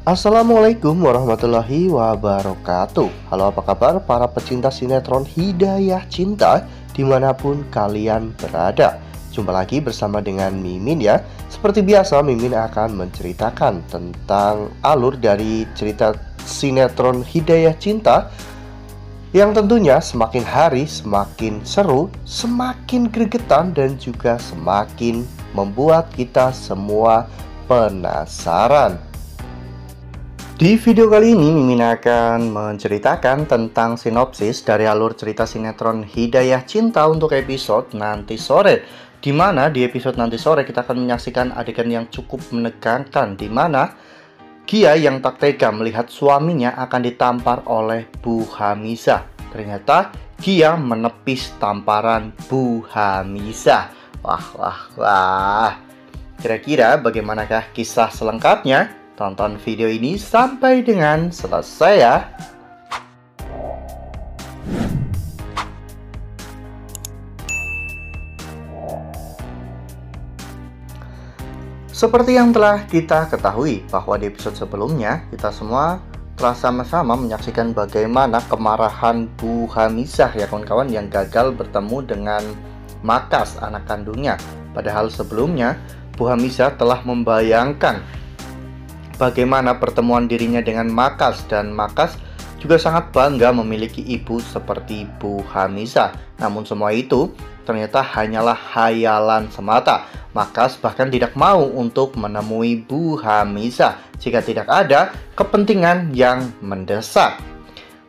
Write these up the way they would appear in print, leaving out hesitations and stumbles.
Assalamualaikum warahmatullahi wabarakatuh. Halo, apa kabar para pecinta sinetron Hidayah Cinta dimanapun kalian berada. Jumpa lagi bersama dengan Mimin ya. Seperti biasa, Mimin akan menceritakan tentang alur dari cerita sinetron Hidayah Cinta yang tentunya semakin hari semakin seru, semakin gregetan, dan juga semakin membuat kita semua penasaran. Di video kali ini, Mimin akan menceritakan tentang sinopsis dari alur cerita sinetron Hidayah Cinta untuk episode nanti sore. Di mana di episode nanti sore kita akan menyaksikan adegan yang cukup menegangkan, di mana Gia yang tak tega melihat suaminya akan ditampar oleh Bu Hamiza. Ternyata Gia menepis tamparan Bu Hamiza. Wah. Kira-kira bagaimanakah kisah selengkapnya? Tonton video ini sampai dengan selesai ya. Seperti yang telah kita ketahui bahwa di episode sebelumnya kita semua telah sama-sama menyaksikan bagaimana kemarahan Bu Hamizah ya kawan-kawan yang gagal bertemu dengan Makas, anak kandungnya. Padahal sebelumnya Bu Hamizah telah membayangkan bagaimana pertemuan dirinya dengan Makas, dan Makas juga sangat bangga memiliki ibu seperti Bu Hamiza. Namun semua itu ternyata hanyalah hayalan semata. Makas bahkan tidak mau untuk menemui Bu Hamiza jika tidak ada kepentingan yang mendesak.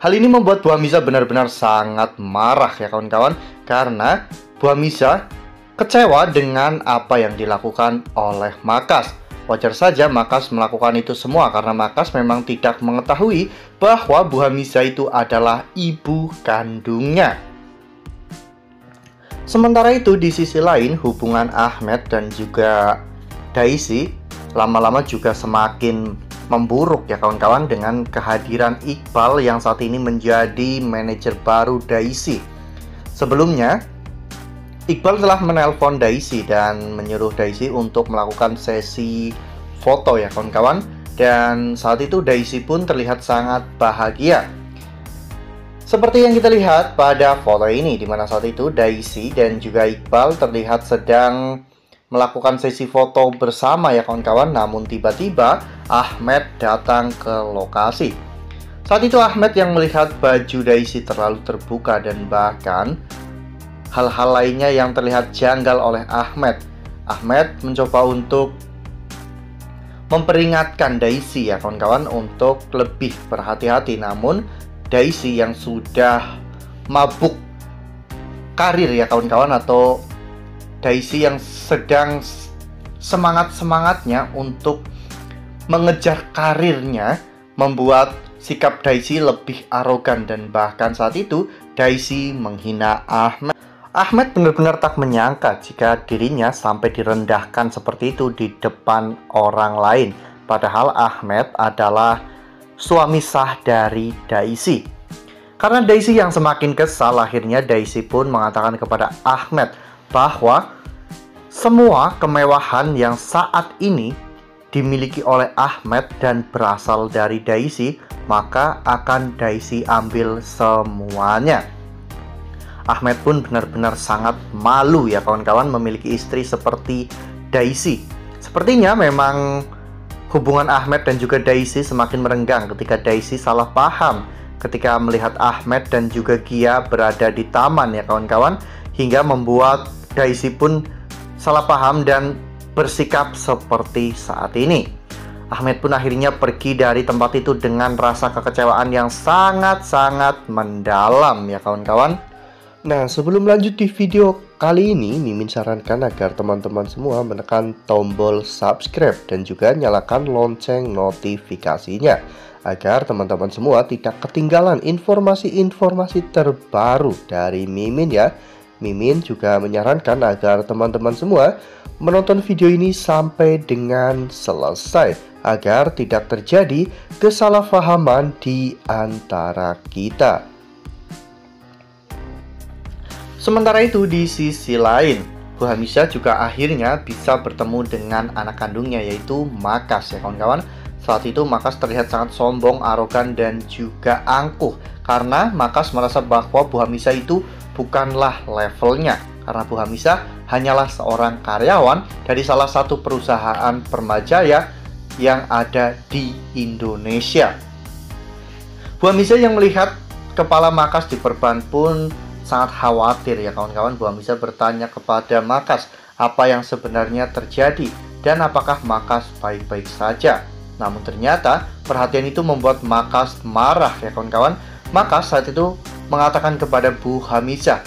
Hal ini membuat Bu Hamiza benar-benar sangat marah ya kawan-kawan, karena Bu Hamiza kecewa dengan apa yang dilakukan oleh Makas. Wajar saja Makas melakukan itu semua karena Makas memang tidak mengetahui bahwa Bu Hamiza itu adalah ibu kandungnya. Sementara itu di sisi lain hubungan Ahmed dan juga Daisy lama-lama juga semakin memburuk ya kawan-kawan, dengan kehadiran Iqbal yang saat ini menjadi manajer baru Daisy. Sebelumnya Iqbal telah menelpon Daisy dan menyuruh Daisy untuk melakukan sesi foto ya kawan-kawan. Dan saat itu Daisy pun terlihat sangat bahagia. Seperti yang kita lihat pada foto ini, di mana saat itu Daisy dan juga Iqbal terlihat sedang melakukan sesi foto bersama ya kawan-kawan. Namun tiba-tiba Ahmed datang ke lokasi. Saat itu Ahmed yang melihat baju Daisy terlalu terbuka dan bahkan hal-hal lainnya yang terlihat janggal oleh Ahmed. Ahmed mencoba untuk memperingatkan Daisy ya kawan-kawan untuk lebih berhati-hati. Namun Daisy yang sudah mabuk karir ya kawan-kawan, atau Daisy yang sedang semangat-semangatnya untuk mengejar karirnya, membuat sikap Daisy lebih arogan, dan bahkan saat itu Daisy menghina Ahmed. Ahmed benar-benar tak menyangka jika dirinya sampai direndahkan seperti itu di depan orang lain. Padahal Ahmed adalah suami sah dari Daisy. Karena Daisy yang semakin kesal, akhirnya Daisy pun mengatakan kepada Ahmed bahwa semua kemewahan yang saat ini dimiliki oleh Ahmed dan berasal dari Daisy, maka akan Daisy ambil semuanya. Ahmed pun benar-benar sangat malu ya kawan-kawan memiliki istri seperti Daisy. Sepertinya memang hubungan Ahmed dan juga Daisy semakin merenggang ketika Daisy salah paham ketika melihat Ahmed dan juga Gia berada di taman ya kawan-kawan, hingga membuat Daisy pun salah paham dan bersikap seperti saat ini. Ahmed pun akhirnya pergi dari tempat itu dengan rasa kekecewaan yang sangat-sangat mendalam ya kawan-kawan. Nah, sebelum lanjut di video kali ini, Mimin sarankan agar teman-teman semua menekan tombol subscribe dan juga nyalakan lonceng notifikasinya, agar teman-teman semua tidak ketinggalan informasi-informasi terbaru dari Mimin ya. Mimin juga menyarankan agar teman-teman semua menonton video ini sampai dengan selesai, agar tidak terjadi kesalahpahaman di antara kita. Sementara itu di sisi lain, Bu Hamiza juga akhirnya bisa bertemu dengan anak kandungnya yaitu Makas ya kawan-kawan. Saat itu Makas terlihat sangat sombong, arogan, dan juga angkuh karena Makas merasa bahwa Bu Hamisah itu bukanlah levelnya, karena Bu Hamisah hanyalah seorang karyawan dari salah satu perusahaan permajaya yang ada di Indonesia. Bu Hamisah yang melihat kepala Makas diperban pun sangat khawatir ya kawan-kawan. Bu Hamisah bertanya kepada Makas apa yang sebenarnya terjadi dan apakah Makas baik-baik saja. Namun ternyata perhatian itu membuat Makas marah ya kawan-kawan. Makas saat itu mengatakan kepada Bu Hamisah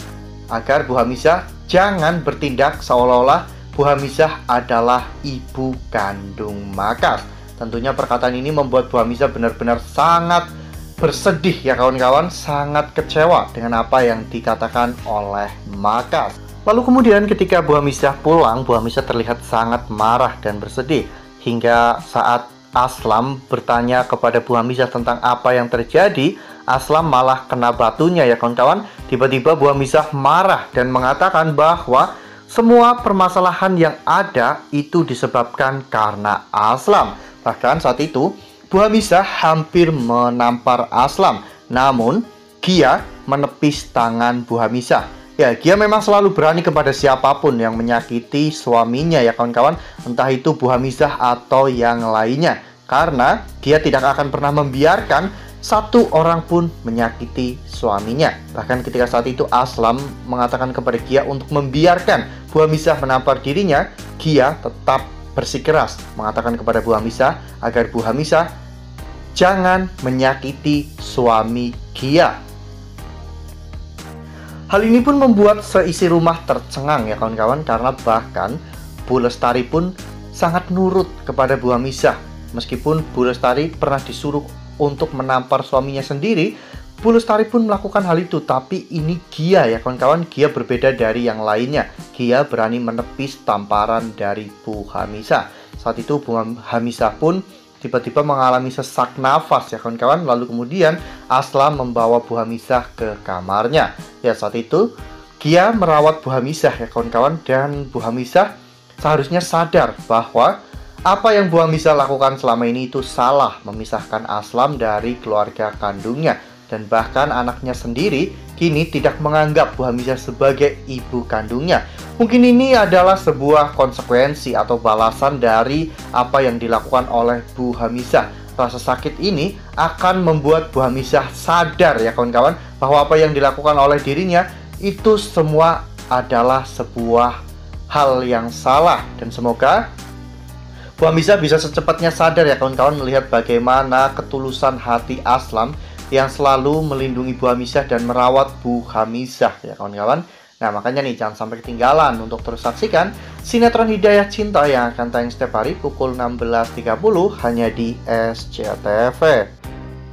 agar Bu Hamisah jangan bertindak seolah-olah Bu Hamisah adalah ibu kandung Makas. Tentunya perkataan ini membuat Bu Hamisah benar-benar sangat bersedih ya kawan-kawan, sangat kecewa dengan apa yang dikatakan oleh Makas. Lalu kemudian ketika Bu Hamisah pulang, Bu Hamisah terlihat sangat marah dan bersedih. Hingga saat Aslam bertanya kepada Bu Hamisah tentang apa yang terjadi, Aslam malah kena batunya ya kawan-kawan. Tiba-tiba Bu Hamisah marah dan mengatakan bahwa semua permasalahan yang ada itu disebabkan karena Aslam. Bahkan saat itu Bu Hamisah hampir menampar Aslam, namun Gia menepis tangan Bu Hamisah. Ya, Gia memang selalu berani kepada siapapun yang menyakiti suaminya ya kawan-kawan, entah itu Bu Hamisah atau yang lainnya, karena Gia tidak akan pernah membiarkan satu orang pun menyakiti suaminya. Bahkan ketika saat itu Aslam mengatakan kepada Gia untuk membiarkan Bu Hamisah menampar dirinya, Gia tetap bersikeras mengatakan kepada Bu Hamisah agar Bu Hamisah jangan menyakiti suami Gia. Hal ini pun membuat seisi rumah tercengang ya kawan-kawan, karena bahkan Bu Lestari pun sangat nurut kepada Bu Hamisah. Meskipun Bu Lestari pernah disuruh untuk menampar suaminya sendiri, Bu Lestari pun melakukan hal itu. Tapi ini Gia ya kawan-kawan, Gia berbeda dari yang lainnya. Gia berani menepis tamparan dari Bu Hamisah. Saat itu Bu Hamisah pun tiba-tiba mengalami sesak nafas ya kawan-kawan. Lalu kemudian Aslam membawa Bu Hamisah ke kamarnya. Ya, saat itu Gia merawat Bu Hamisah ya kawan-kawan, dan Bu Hamisah seharusnya sadar bahwa apa yang Bu Hamisah lakukan selama ini itu salah, memisahkan Aslam dari keluarga kandungnya. Dan bahkan anaknya sendiri kini tidak menganggap Bu Hamisah sebagai ibu kandungnya. Mungkin ini adalah sebuah konsekuensi atau balasan dari apa yang dilakukan oleh Bu Hamisah. Rasa sakit ini akan membuat Bu Hamisah sadar ya kawan-kawan, bahwa apa yang dilakukan oleh dirinya itu semua adalah sebuah hal yang salah. Dan semoga Bu Hamisah bisa secepatnya sadar ya kawan-kawan, melihat bagaimana ketulusan hati Aslam yang selalu melindungi Bu Hamisah dan merawat Bu Hamisah ya kawan-kawan. Nah makanya nih jangan sampai ketinggalan untuk terus saksikan sinetron Hidayah Cinta yang akan tayang setiap hari pukul 16.30 hanya di SCTV.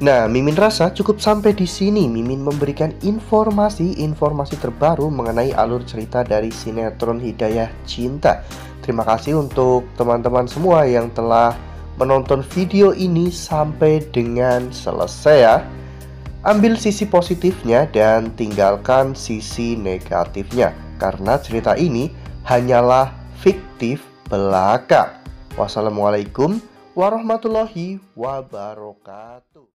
Nah, Mimin rasa cukup sampai di sini. Mimin memberikan informasi terbaru mengenai alur cerita dari sinetron Hidayah Cinta. Terima kasih untuk teman-teman semua yang telah menonton video ini sampai dengan selesai ya. Ambil sisi positifnya dan tinggalkan sisi negatifnya, karena cerita ini hanyalah fiktif belaka. Wassalamualaikum warahmatullahi wabarakatuh.